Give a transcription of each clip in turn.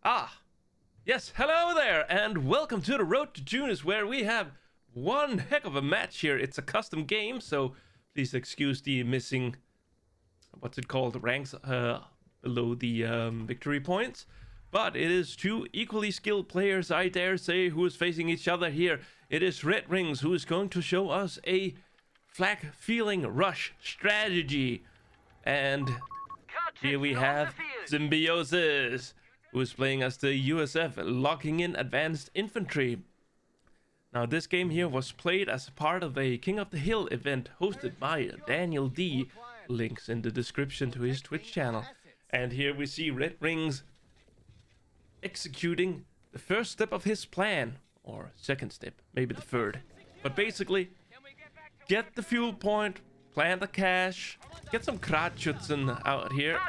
Ah, yes, hello there, and welcome to the Road to Tunis, where we have one heck of a match here. It's a custom game, so please excuse the missing, what's it called, ranks below the victory points. But it is two equally skilled players, I dare say, who is facing each other here. It is RedWings who is going to show us a Flak feeling rush strategy. And here we have Symbiosis, who is playing as the USF, locking in advanced infantry. Now, this game here was played as part of a King of the Hill event hosted by Daniel D. Links in the description to his Twitch channel. And here we see RedWings executing the first step of his plan, or second step, maybe the third. But basically, get the fuel point, plant the cache, get some Kratschützen out here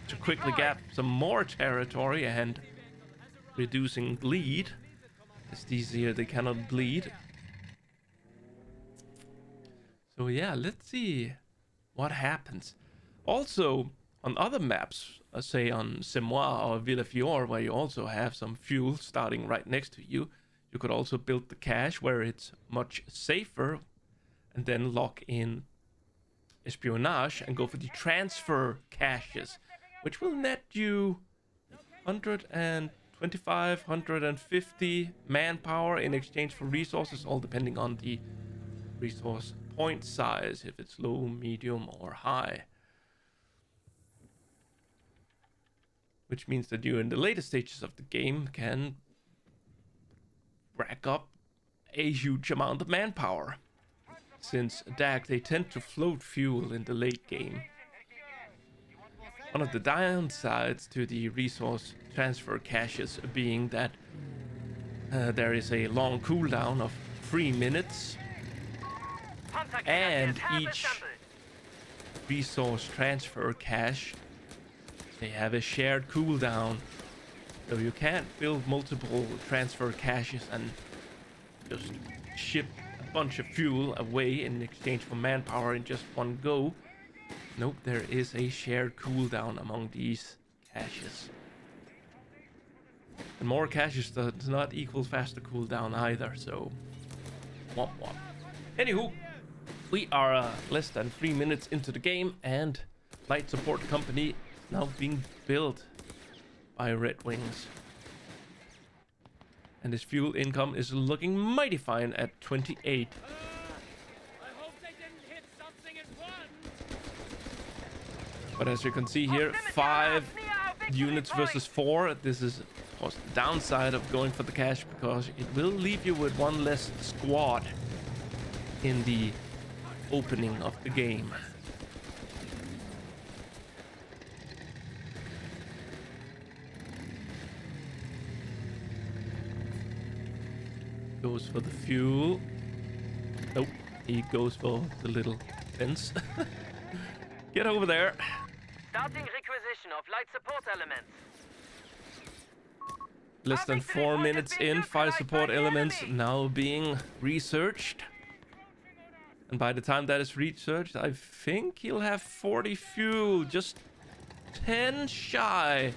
to quickly gap some more territory and reducing bleed. As these here, they cannot bleed. So yeah, let's see what happens. Also, on other maps, say on Semois or Villefior, where you also have some fuel starting right next to you, you could also build the cache where it's much safer, and then lock in espionage and go for the transfer caches, which will net you 125, 150 manpower in exchange for resources, all depending on the resource point size, if it's low, medium, or high. Which means that you, in the later stages of the game, can rack up a huge amount of manpower. Since DAK, they tend to float fuel in the late game. One of the downsides to the resource transfer caches being that there is a long cooldown of 3 minutes, and each resource transfer cache, they have a shared cooldown, so you can't build multiple transfer caches and just ship a bunch of fuel away in exchange for manpower in just one go. Nope, there is a shared cooldown among these caches. And more caches does not equal faster cooldown either, so womp womp. Anywho, we are less than 3 minutes into the game, and Light Support Company now being built by RedWings. And his fuel income is looking mighty fine at 28. But as you can see here, 5 units versus 4. This is, of course, the downside of going for the cache, because it will leave you with one less squad in the opening of the game. Goes for the fuel. Nope, he goes for the little fence. Get over there. Starting requisition of light support elements. Less than 4 minutes in, 5 support elements now being researched. And by the time that is researched, I think he'll have 40 fuel, just 10 shy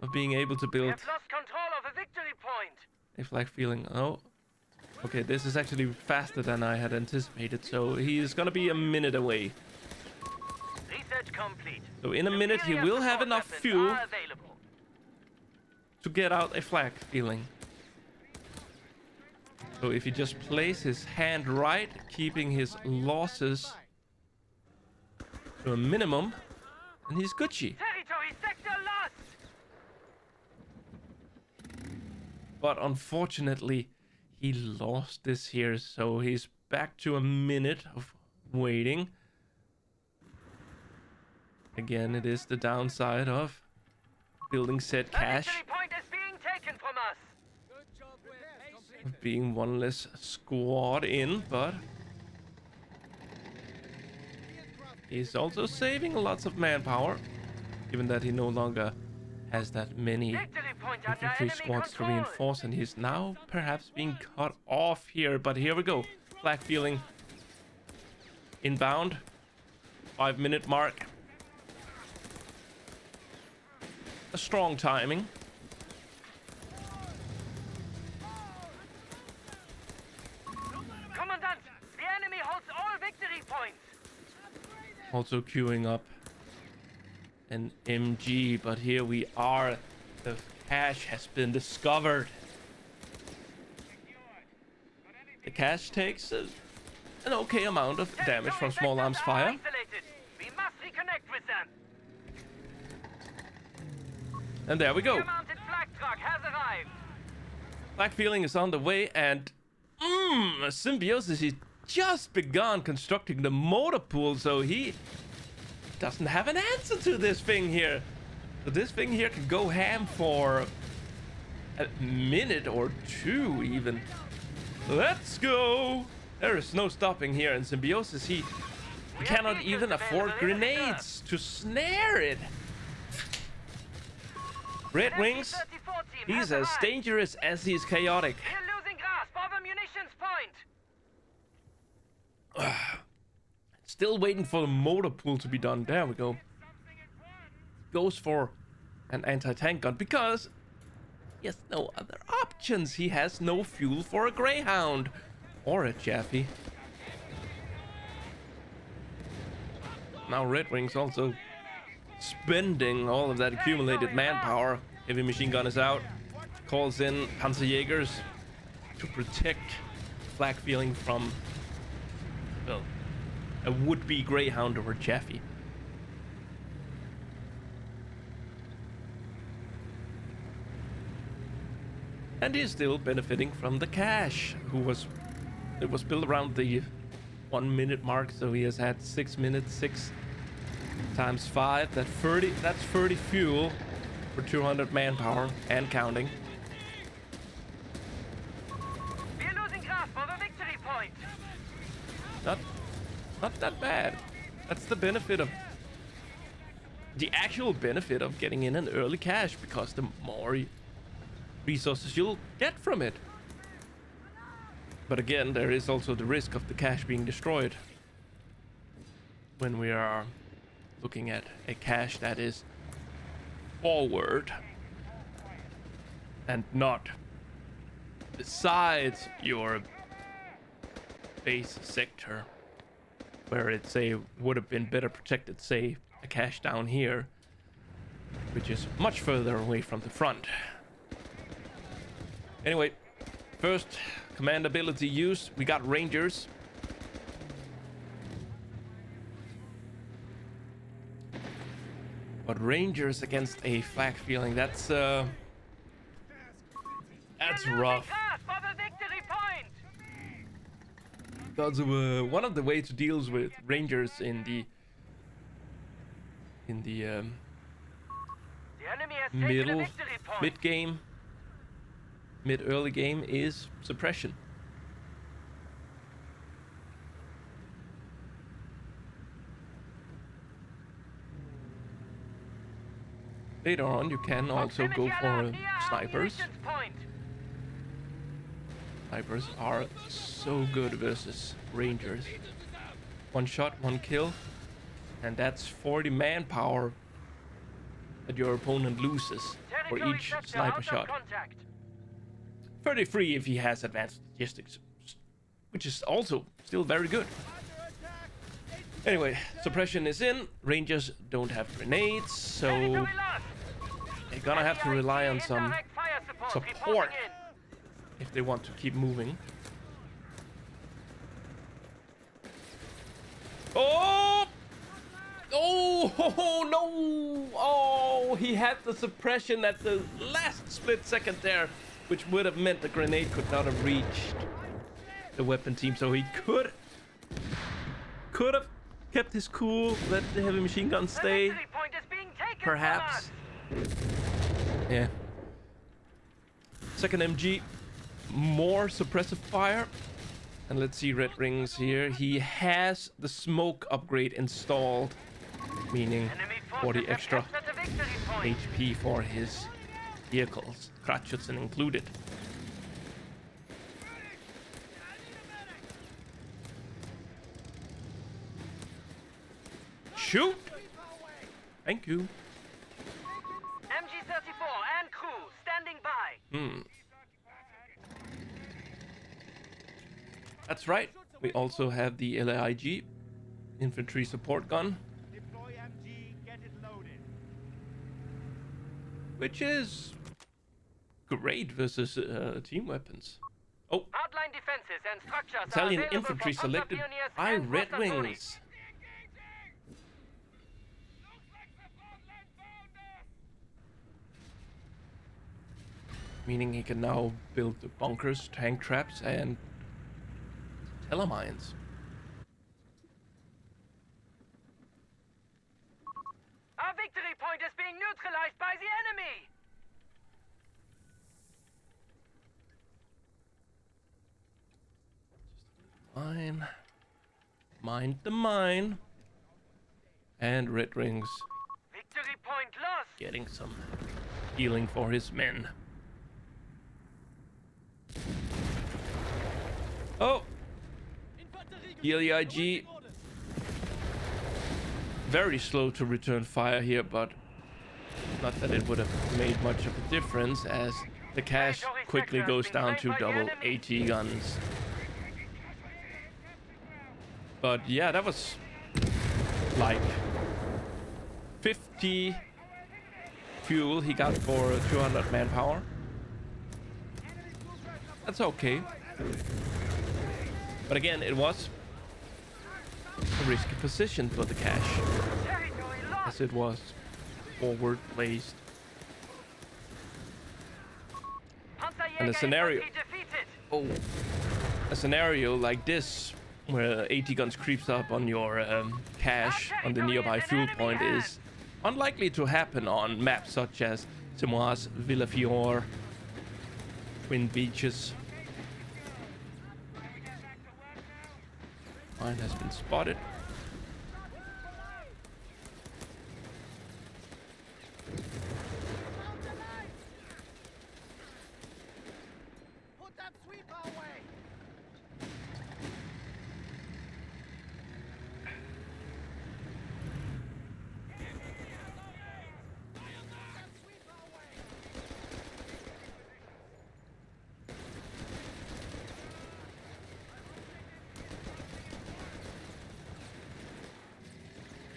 of being able to build. We've lost control of a victory point. A Flak feeling. Oh, okay, this is actually faster than I had anticipated, so he's gonna be a minute away. Research complete. So in a minute he will have enough fuel to get out a Flak feeling. So if he just plays his hand right, keeping his losses to a minimum, and he's Gucci. Territory sector lost. But unfortunately, he lost this here, so he's back to a minute of waiting. Again, it is the downside of building said cache. Point is being taken from us. Of being one less squad in, but he's also saving lots of manpower, given that he no longer has that many infantry squads to reinforce, and he's now perhaps being cut off here. But here we go. Flak feeling inbound. 5 minute mark. a strong timing. Commandant, the enemy holds all victory points. Also queuing up an MG, but here we are. The cache has been discovered. The cache takes an okay amount of damage from small arms fire. Isolated. We must reconnect with them. And there we go. The mounted flak truck has arrived. Black Feeling is on the way, and Symbiosis, he's just begun constructing the motor pool, so he doesn't have an answer to this thing here. So this thing here can go ham for a minute or two even. Let's go! There is no stopping here, and Symbiosis, he cannot even afford grenades to snare it. RedWings, he's as dangerous as he's chaotic. We're losing grasp of a munitions point. Still waiting for the motor pool to be done. There we go. Goes for an anti-tank gun because he has no other options. He has no fuel for a Greyhound or a Chaffee. Now RedWings also spending all of that accumulated manpower. Heavy machine gun is out. Calls in Panzerjägers to protect Flak Feeling from, well, a would-be Greyhound or Chaffee. And he's still benefiting from the cache, it was built around the 1 minute mark, so he has had 6 minutes, 6 times 5, that's 30 fuel for 200 manpower and counting. We're losing grasp of a victory point. Not that bad. That's the benefit of the actual benefit of getting in an early cache, because the more resources you'll get from it. But again, there is also the risk of the cache being destroyed when we are looking at a cache that is forward and not besides your base sector, where it would have been better protected, say a cache down here, which is much further away from the front. Anyway, first command ability use, we got Rangers. But Rangers against a Flak Feeling, that's rough. Because one of the ways to deal with Rangers in the mid-early game is suppression. Later on, you can also go for snipers. Snipers are so good versus Rangers. One shot, one kill, and that's 40 manpower that your opponent loses for each sniper shot. 33 if he has advanced logistics, which is also still very good. Anyway, suppression is in. Rangers don't have grenades, so they're gonna have to rely on some support if they want to keep moving. Oh! Oh, no! Oh, he had the suppression at the last split second there, which would have meant the grenade could not have reached the weapon team, so he could have kept his cool, let the heavy machine gun stay, perhaps. Yeah. Second MG, more suppressive fire. And let's see RedWings here. He has the smoke upgrade installed, meaning 40 extra HP for his vehicles, Kratschützen included. Shoot! Thank you. MG and crew standing by. That's right. We also have the LAIG infantry support gun, Deploy MG, get it loaded. which is great versus team weapons. Oh, Hardline defenses and structures Italian are available infantry for Panzer selected pioneers by and Foster Furies. RedWings. Meaning he can now build the bunkers, tank traps, and telemines. Our victory point is being neutralized by the enemy. Mine. Mind the mine. And RedWings Victory point lost. getting some healing for his men. Oh! LAIG very slow to return fire here, but not that it would have made much of a difference as the cash quickly goes down to double AT guns. But yeah, that was like 50 fuel he got for 200 manpower. That's okay. But again, it was a risky position for the cash, Territory lost. as it was forward placed. And a scenario, a scenario like this, where 80 guns creeps up on your cache on the nearby fuel point, is unlikely to happen on maps such as Symbiosis, Villafior, Twin Beaches. Mine has been spotted. Put that sweeper away.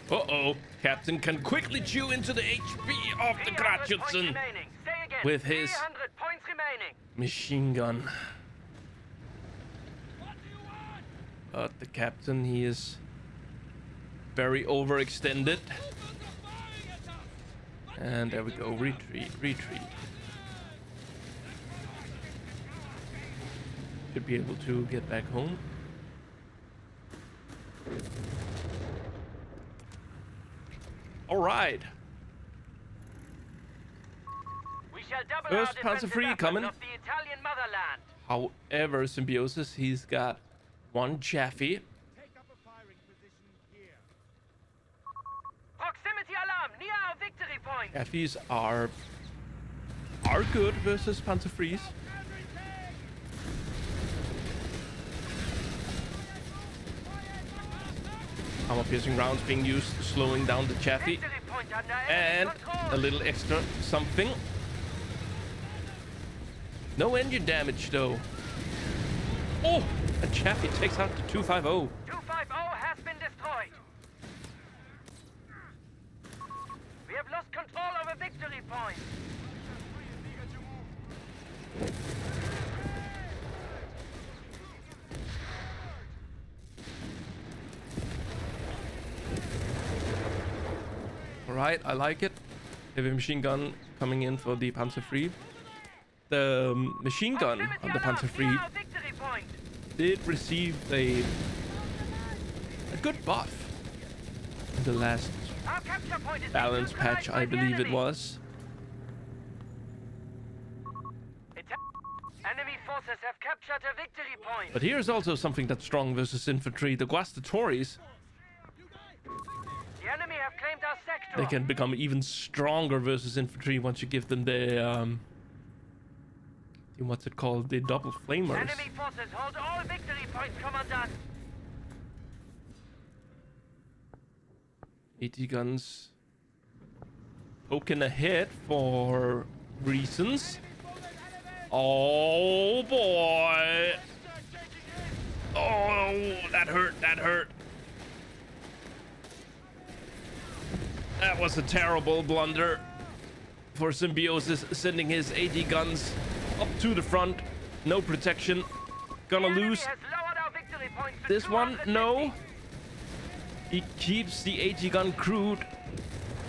Uh-oh, Captain can quickly chew into the HP of the Gratjutsen with his 300 points remaining. machine gun. But the Captain, he is very overextended. And there we go, retreat, retreat. Should be able to get back home. All right. We shall double First our Panzer defensive III efforts coming. of the Italian motherland. However, Symbiosis, he's got one Chaffee. Take up a firing position here. Proximity alarm near our victory point. Chafees are good versus Panzer IIIs. Armor-piercing rounds being used, slowing down the Chaffee. Victory point under And enemy control. a little extra something. No engine damage though. Oh, a Chaffee takes out the 250. 250 has been destroyed. We have lost control over victory point. Alright, I like it. Heavy machine gun coming in for the Panzer III. The machine gun on the Panzer Near III our victory point. did receive a good buff in the last Our capture point is balance neutralized patch, by I the believe it enemy. was. Enemy forces have captured a victory point. But here's also something that's strong versus infantry. The Guastatories, The enemy have claimed our sector. they can become even stronger versus infantry once you give them the what's it called? The double flamers. Enemy forces hold all victory points, Commandant. 80 guns poking ahead for reasons. Oh boy. Oh, that hurt. That hurt. That was a terrible blunder for Symbiosis, sending his AT guns up to the front. No protection. Gonna lose this one. No. He keeps the AT gun crewed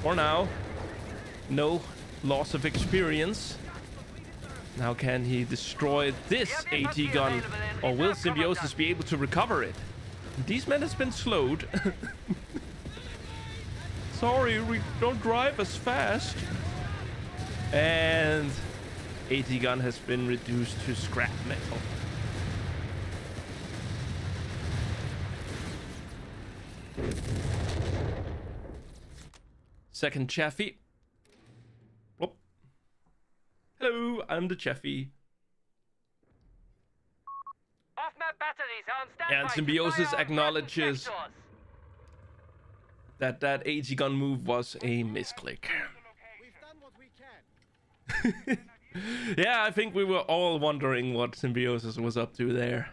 for now. No loss of experience. Now can he destroy this AT gun, or will Symbiosis be able to recover it? These men has been slowed. Sorry, we don't drive as fast. And AT gun has been reduced to scrap metal. Second Chaffee. Oh. Hello, I'm the Chaffee. Off-map batteries are on standby. And Symbiosis acknowledges that AT gun move was a misclick. We've done what we can. Yeah, I think we were all wondering what Symbiosis was up to there.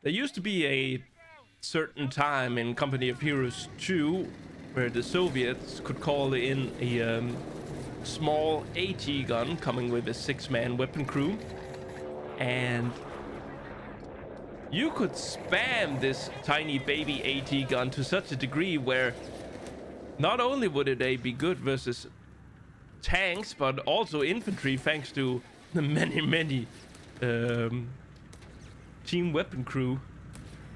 There used to be a certain time in Company of Heroes 2 where the Soviets could call in a small AT gun coming with a 6-man weapon crew, and you could spam this tiny baby AT gun to such a degree where not only would it be good versus tanks, but also infantry, thanks to the many team weapon crew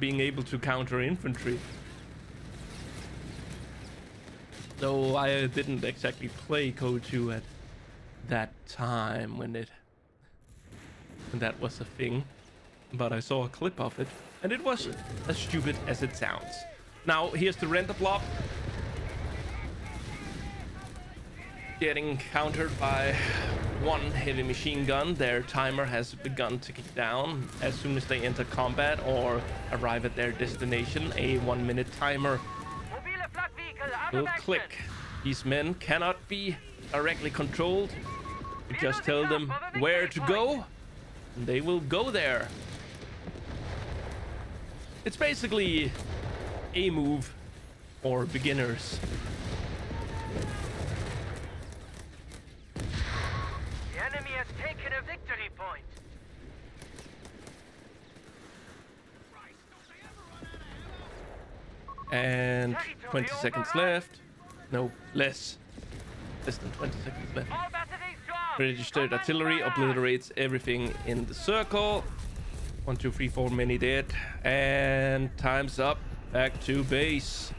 being able to counter infantry. Though I didn't exactly play KoTH at that time when that was a thing, but I saw a clip of it, and it was as stupid as it sounds. Now here's the render blob getting countered by one heavy machine gun. Their timer has begun ticking down as soon as they enter combat or arrive at their destination. A 1-minute timer will click. These men cannot be directly controlled. You just tell them where to go, and they will go there. It's basically a move for beginners. The enemy has taken a victory point. And 20 seconds left. No, less than 20 seconds left. All batteries drawn. Registered artillery obliterates everything in the circle. 1, 2, 3, 4, many dead. And time's up. Back to base.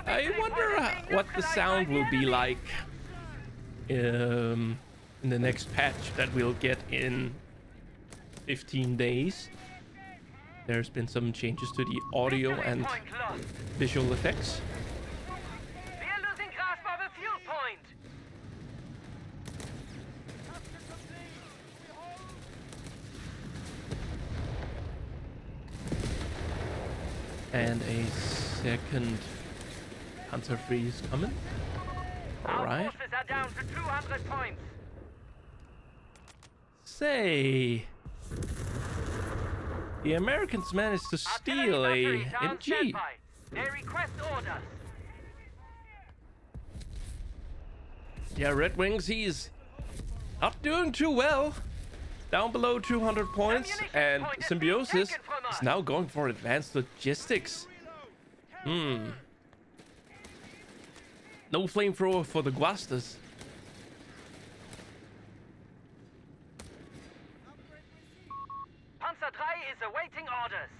I wonder what the sound will be like in the next patch that we'll get in 15 days. There's been some changes to the audio and visual effects. We are losing grasp of a fuel point. And a second Hunter freeze coming. All right. Our forces are down to 200 points. Say, the Americans managed to steal a Artillery batteries are on MG. standby. They request orders. Yeah, RedWings, he's not doing too well. Down below 200 points, and Symbiosis is now going for advanced logistics. No flamethrower for the Guastas. Panzer 3 is awaiting orders.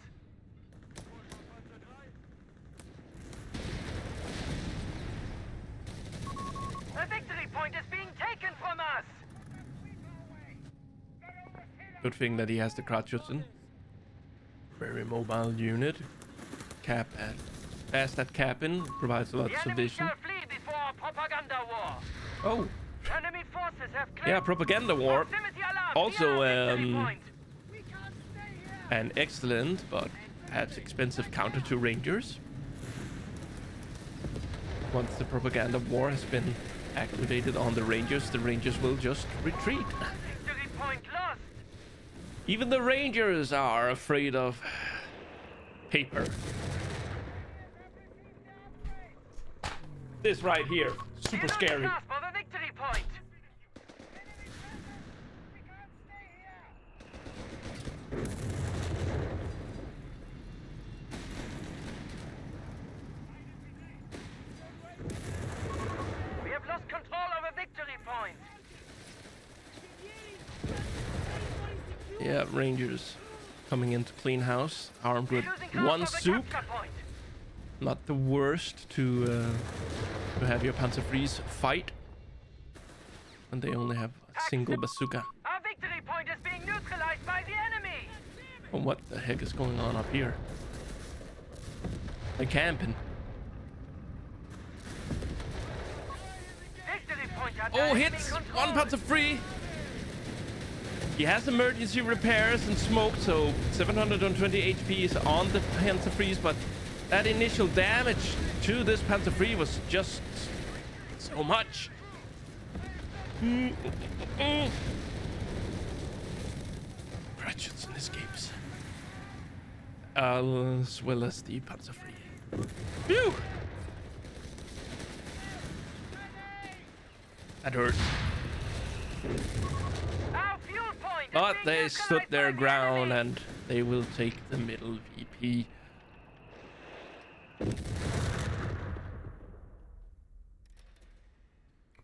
A victory point is being taken from us. Good thing that he has the Krautschützen. Very mobile unit. Cap at fast at capping, provides a lot The of enemy vision. shall flee before a propaganda war. Oh, Enemy forces have claimed Yeah, propaganda war. proximity alarm Also, near victory point. We can't stay here. an excellent but perhaps expensive counter to Rangers. Once the propaganda war has been activated on the Rangers will just retreat. Victory point lost. Even the Rangers are afraid of paper. This right here, super scary. Grasp of a victory point. We have lost control of a victory point. Yeah, Rangers coming into clean house, armed with Losing half one of a soup. capture point. Not the worst to have your Panzerfreeze fight when they only have a single bazooka. Our victory point is being neutralized by the enemy. Oh, what the heck is going on up here? They're camping. Victory point Oh, hits! One Panzerfree! He has emergency repairs and smoke, so 720 HP is on the Panzerfreeze, but that initial damage to this Panzerfree was just so much. Ratchets and escapes. As well as the Panzerfree. Phew! That hurt. Our fuel point is But being they neutralized stood their by the ground enemy. and they will take the middle VP.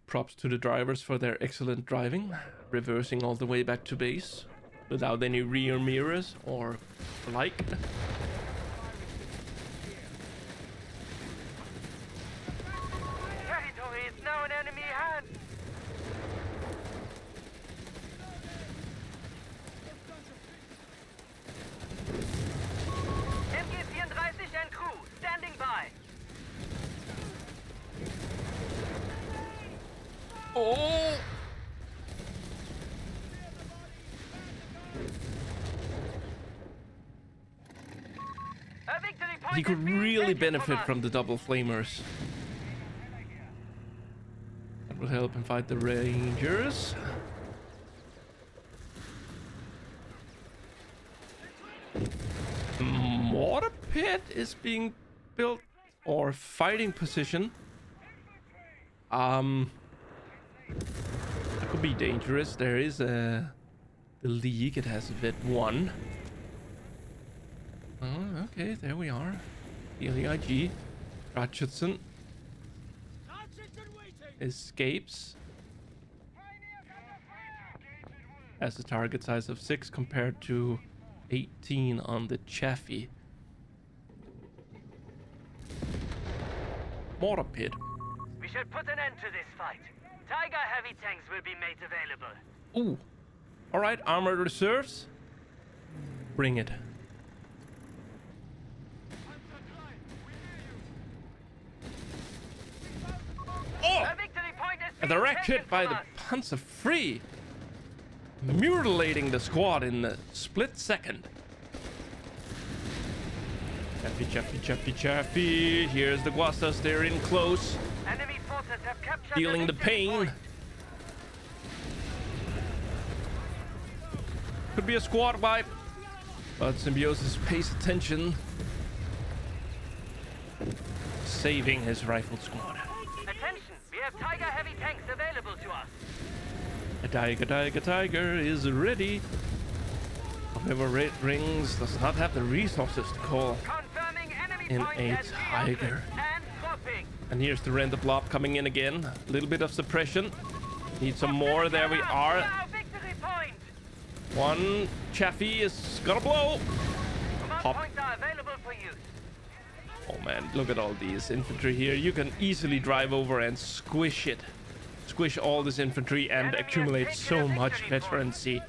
Props to the drivers for their excellent driving, reversing all the way back to base without any rear mirrors or like. Territory is now in enemy hands. MG34 and crew standing by. Oh! A victory point He is could being really taken benefit us. from the double flamers. That will help him fight the Rangers. Mortar pit is being built, or fighting position. That could be dangerous. There is the league. It has vet 1. Oh, okay, there we are. ELEIG. Ratchetson escapes. Has a target size of 6 compared to 18 on the Chaffee. Mortar pit. We should put an end to this fight. Tiger heavy tanks will be made available. Ooh. Alright, armored reserves. Bring it. Oh! A victory point is A being direct taken hit by from the us. Panzerfree. Mutilating the squad in a split second. Chaffee. Here's the Guastas. They're in close. Enemy forces have captured Feeling the victory pain. point. Could be a squad wipe. But Symbiosis pays attention. Saving his rifled squad. Attention, we have Tiger heavy tanks available to us. A tiger is ready. However, RedWings does not have the resources to call Confirming enemy in point a as tiger. and dropping. And here's the render blob coming in again. A little bit of suppression. Need some more. There we are. Our victory point. One Chaffee is gonna blow. Command Pop. points are available for use. Oh man, look at all these infantry here. You can easily drive over and squish it. Squish all this infantry and Enemy has accumulate taken so a much victory point. veterancy.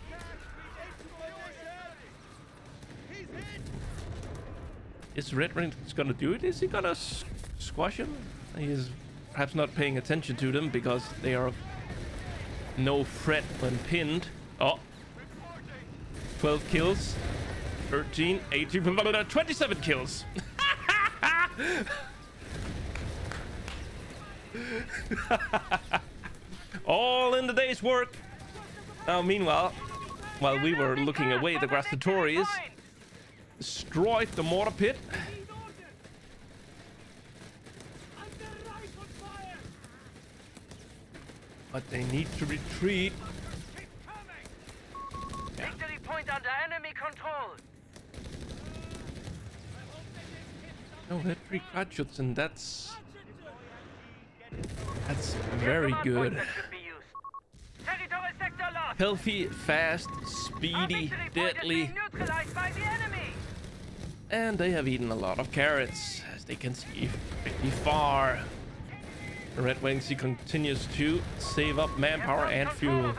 Is RedWings gonna do it? Is he gonna squash him? He is perhaps not paying attention to them because they are no threat when pinned. Oh, 12 kills, 13, 18, 27 kills. All in the day's work. Now, meanwhile, while we were looking away, the Grastatories destroyed the mortar pit. But they need to retreat. Victory point under enemy control. Oh, that 3 graduates, and that's very good. Territory sector lost. Healthy, fast, speedy, deadly, and they have eaten a lot of carrots, as they can see pretty far. The RedWings, he continues to save up manpower and fuel,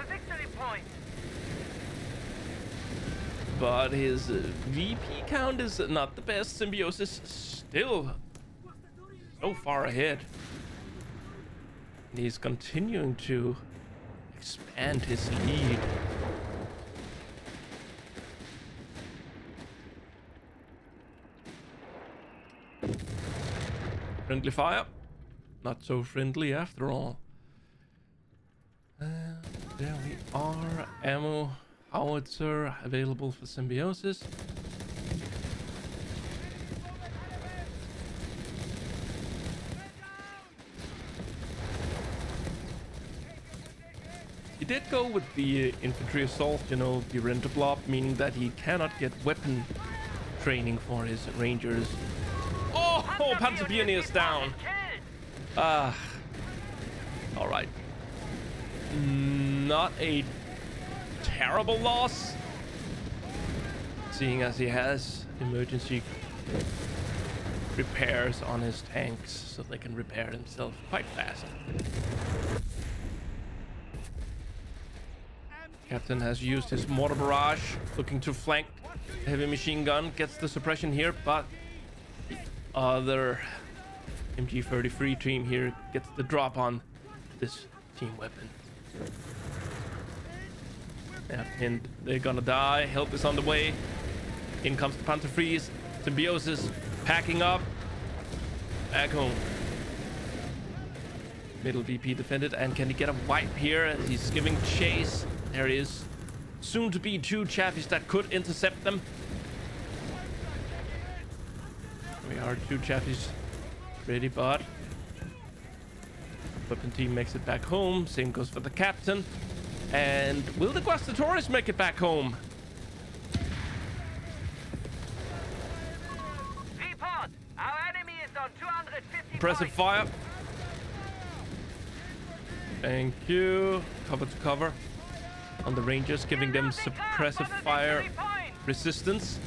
but his VP count is not the best. Symbiosis still so far ahead. And he's continuing to expand his lead. Friendly fire. Not so friendly after all. There we are. Ammo howitzer available for Symbiosis. He did go with the infantry assault, you know, the renter blob, meaning that he cannot get weapon training for his rangers. Oh, Panzer Pioneer's down. Ah, all right. Not a terrible loss, seeing as he has emergency repairs on his tanks, so they can repair themselves quite fast. Captain has used his mortar barrage, looking to flank heavy machine gun, gets the suppression here, but the other MG33 team here gets the drop on this team weapon. Yeah, and they're gonna die. Help is on the way. In comes the Panther Freeze. Symbiosis packing up. Back home. Middle VP defended, and can he get a wipe here as he's giving chase? There he is. Soon to be 2 chaffies that could intercept them. We are 2 chaffies ready, but weapon team makes it back home. Same goes for the captain. And will the Grastatories make it back home? Report. Our enemy is on 250 Impressive fire. Thank you. Cover to cover on the Rangers, giving them suppressive fire resistance.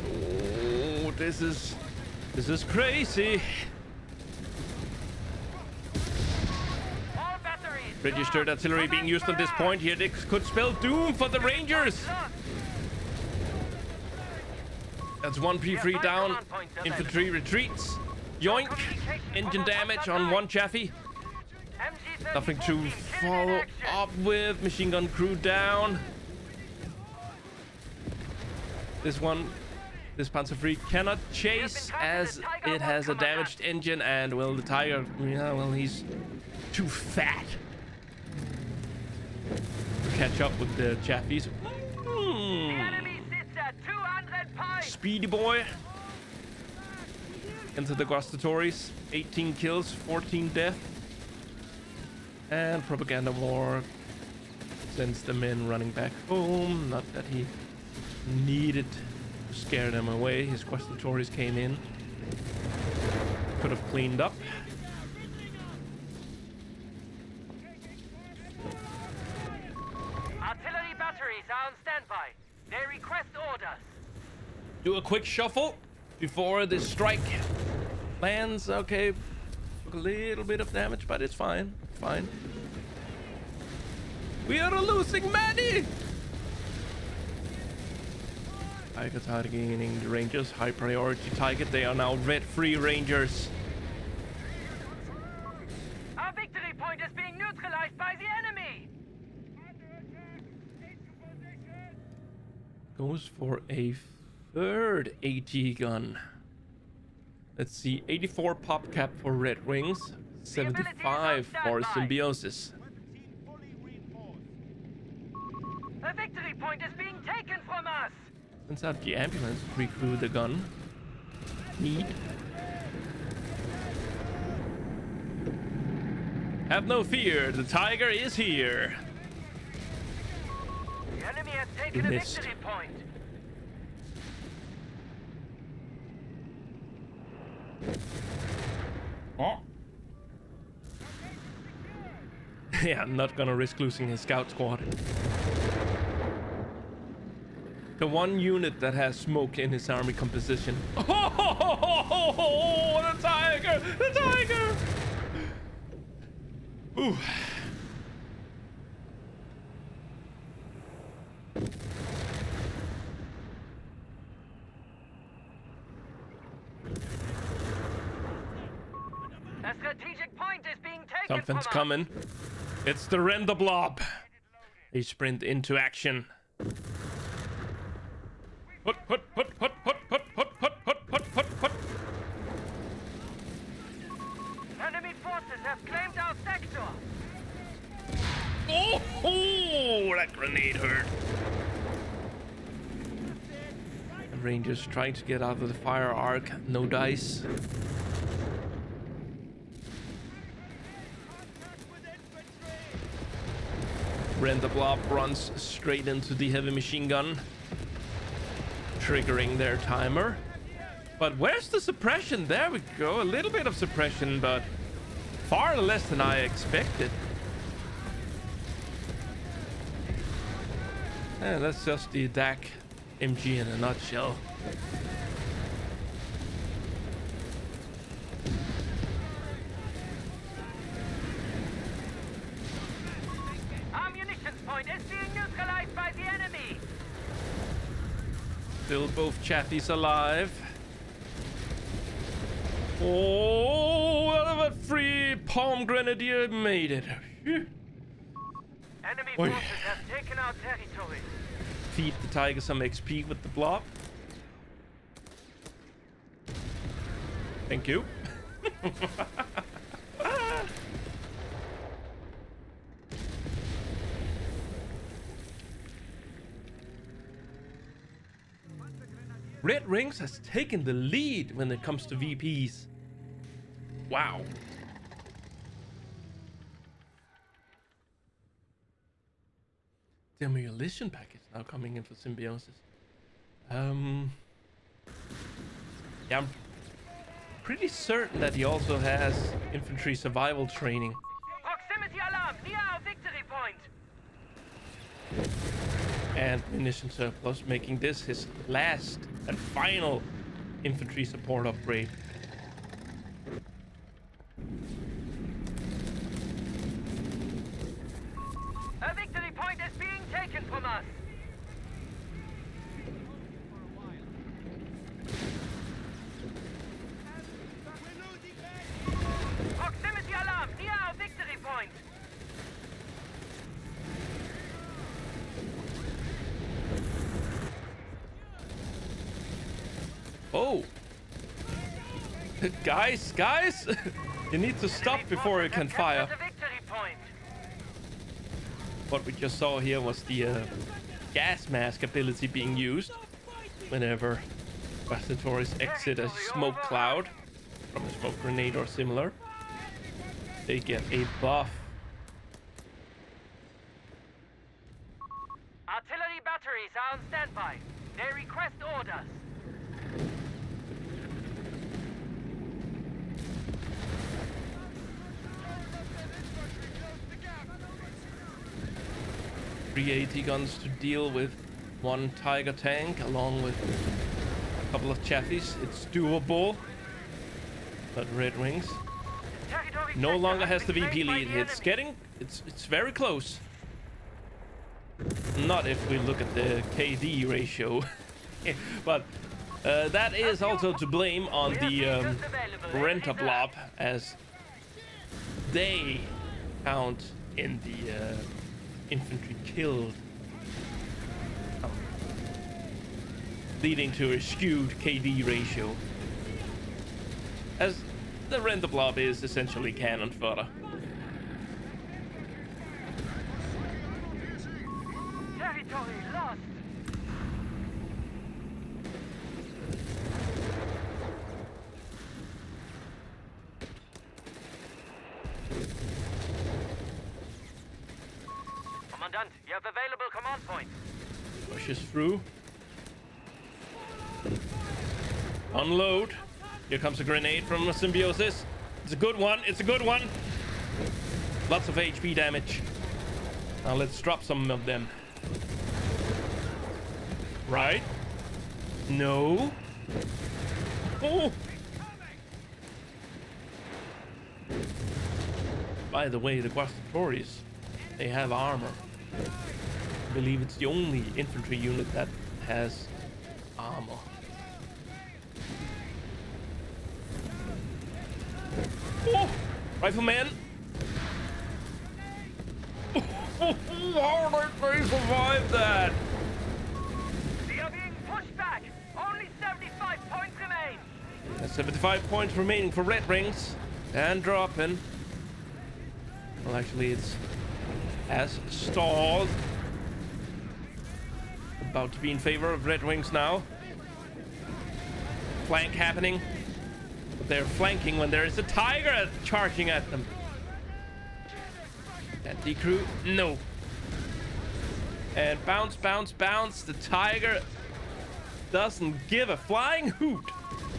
Oh, this is crazy. Registered artillery being used at this point here. This could spell doom for the Rangers. That's 1 P3 down. Infantry retreats. Yoink. Engine damage on 1 chaffee. Nothing to follow up with. Machine gun crew down. This Panzer III cannot chase as it has a damaged engine, and well, the Tiger, yeah, well, he's too fat to catch up with the chaffies. Speedy boy into the Grastatories. 18 kills, 14 death. And Propaganda War sends the men running back home. Not that he needed to scare them away. His Grastatories came in. Could have cleaned up. Artillery batteries are on standby. They request orders. Do a quick shuffle before this strike lands. Okay, took a little bit of damage, but it's fine. Fine. We are losing many. Tiger targeting the Rangers. High priority target. They are now red free Rangers. Goes for a third AT gun. Let's see, 84 pop cap for RedWings, 75 for Symbiosis. A victory point is being taken from us. Sends out the ambulance to recruit the gun. Neat. Have no fear, the Tiger is here. The enemy has taken a victory point. Oh. Yeah, I'm not gonna risk losing his scout squad. The one unit that has smoke in his army composition. Oh, the Tiger! The Tiger! Ooh. A strategic point is being taken. Something's coming. It's the render blob. They sprint into action. Hut, hut, hut, hut, hut, hut, hut, hut, hut, hut, hut, hut. Enemy forces have claimed our sector. Oh, that grenade hurt. The Rangers trying to get out of the fire arc. No dice. Render blob runs straight into the heavy machine gun, triggering their timer. But where's the suppression? There we go. A little bit of suppression, but far less than I expected. Yeah, that's just the DAK MG in a nutshell. Is being neutralized by the enemy. Still both chatties alive. Oh, that free palm grenadier made it. Enemy forces have taken our territory. Feed the Tiger some XP with the blob. Thank you. RedWings has taken the lead when it comes to VPs. Wow. Demolition package now coming in for Symbiosis. Yeah, I'm pretty certain that he also has infantry survival training. Proximity alarm near our victory point. And munition surplus, making this his last and final infantry support upgrade. A victory point is being taken from us. Proximity alarm near our victory point. Oh, guys, you need to stop before you can fire. What we just saw here was the gas mask ability being used whenever Bastards exit a smoke cloud from a smoke grenade or similar. They get a buff. Artillery batteries are on standby. They request orders. Three AT guns to deal with one Tiger tank along with a couple of chaffies. It's doable. But RedWings no longer has the VP lead. It's very close. Not if we look at the KD ratio. But that is also to blame on the renter blob, as they count in the infantry killed. leading to a skewed KD ratio, as the render blob is essentially cannon fodder. Territory lost. Commandant, you have available command points. Pushes through. Unload. Here comes a grenade from a Symbiosis. It's a good one. It's a good one. Lots of HP damage. Now let's drop some of them. Right. No. Oh. By the way, the Quastatories, they have armor. I believe it's the only infantry unit that has armor. Oh, rifleman! How did they survive that? They are being pushed back. Only 75 points remain. There's 75 points remaining for RedWings. And dropping. Well, actually, it's as stalled. About to be in favor of RedWings now. Flank happening. But they're flanking when there is a tiger charging at them. Anti-crew, no. And bounce, bounce, bounce. The tiger doesn't give a flying hoot.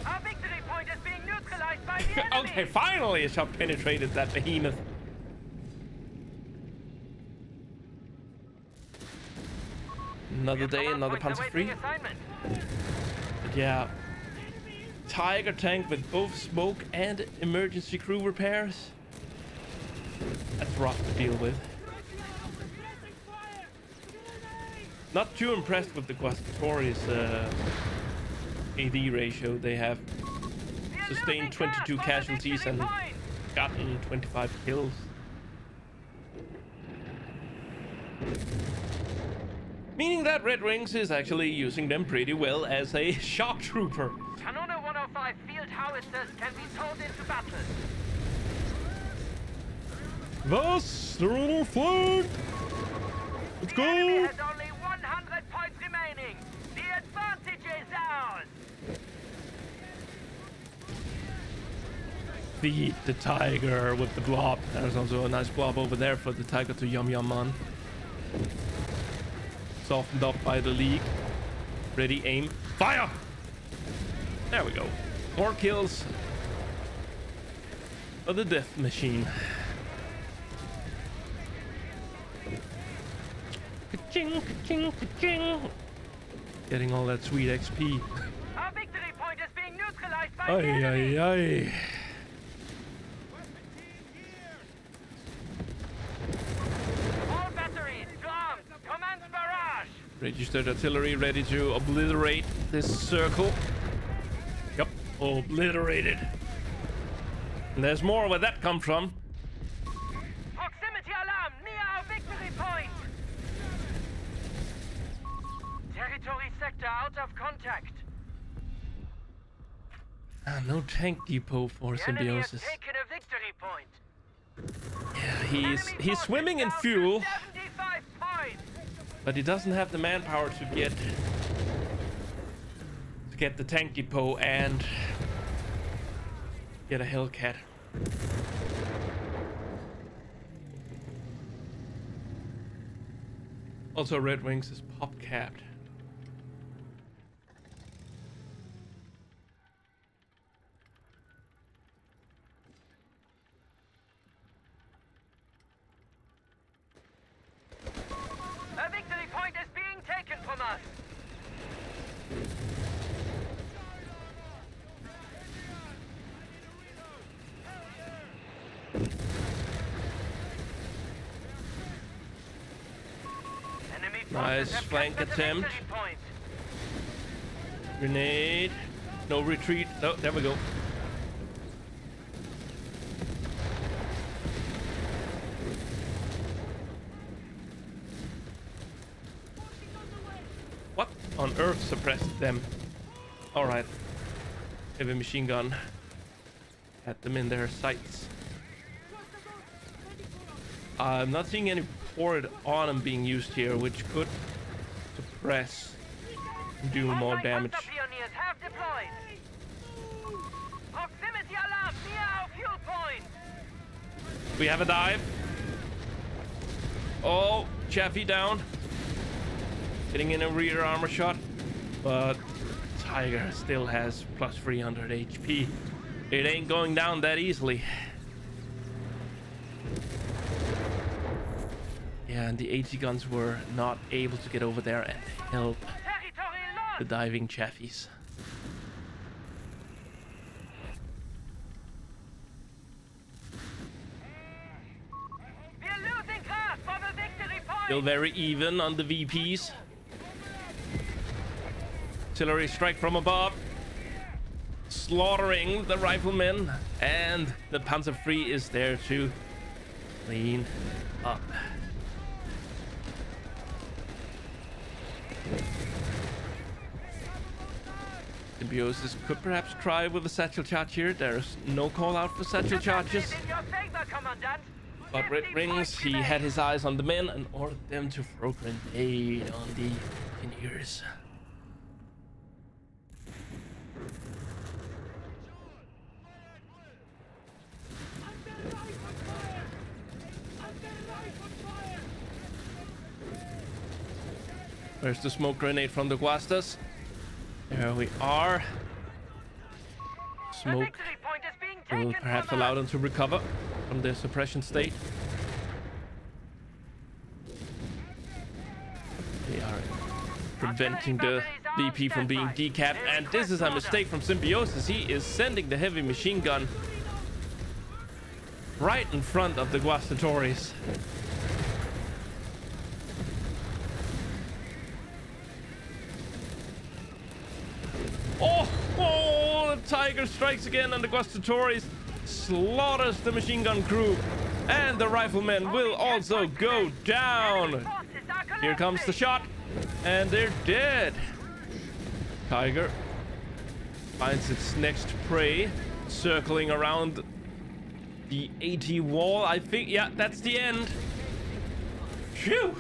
Our victory point is being neutralized by the enemy. Okay, finally a shot penetrated that behemoth. Another day, another Panzer free. Yeah. Tiger tank with both smoke and emergency crew repairs. That's rough to deal with. Not too impressed with the Quastatories AD ratio. They have sustained 22 casualties and gotten 25 kills. Meaning that RedWings is actually using them pretty well as a shock trooper. Canona 105 field howitzers can be towed into battle. Thus, they're on our flank. Let's The enemy go. has only 100 points remaining. The advantage is ours. Feed the tiger with the blob. There's also a nice blob over there for the tiger to yum yum on. Softened up by the league. Ready, aim, fire! There we go. More kills for the death machine. Ka-ching, ka-ching, ka-ching. Getting all that sweet XP. Our victory point is being neutralized by Ay, the enemy. ay, ay. All batteries, armed. Commence barrage. Registered artillery ready to obliterate this circle. Yep, obliterated. And there's more where that come from. Proximity alarm near our victory point. Territory sector out of contact. No tank depot for The enemy has Symbiosis. taken a victory point. Yeah, he's Enemy swimming in forces down fuel, to 75 points. but he doesn't have the manpower to get the tank depot and get a Hellcat. Also, RedWings is pop capped. A victory point is being taken from us. Enemy forces Nice have flank captured the attempt. victory point. Grenade. No retreat. Oh, there we go. What on on earth suppressed them? All right. Heavy machine gun. Had them in their sights. I'm not seeing any poured on them being used here, which could suppress and do more damage. Pioneers have deployed. Proximity alarm near our fuel point. We have a dive. Oh, Chaffee down. Getting in a rear armor shot, but Tiger still has plus 300 HP. It ain't going down that easily. Yeah, and the AT guns were not able to get over there and help the diving Chaffies. We're losing grasp of a victory point. Still very even on the VPs. Artillery strike from above. Slaughtering the riflemen, and the Panzer III is there to clean up. Symbiosis could perhaps try with a satchel charge here. There's no call out for satchel charges. But RedWings, he had his eyes on the men and ordered them to throw grenade on the engineers. Where's the smoke grenade from the Guastas? There we are. Smoke will perhaps allow them to recover from their suppression state. They are preventing the VP from being decapped, and this is a mistake from Symbiosis. He is sending the heavy machine gun right in front of the Guastatories. Oh, the Tiger strikes again, and the Guastatories slaughters the machine gun crew, and the riflemen will also go down. Here comes the shot, and they're dead. Tiger finds its next prey, circling around the AT wall. I think, yeah, that's the end. Phew.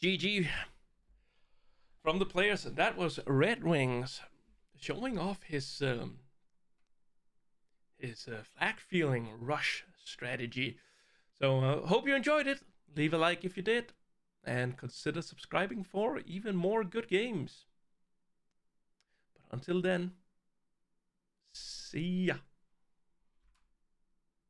GG. From the players, that was RedWings showing off his flak feeling rush strategy. So hope you enjoyed it. Leave a like if you did, and consider subscribing for even more good games. But until then, see ya.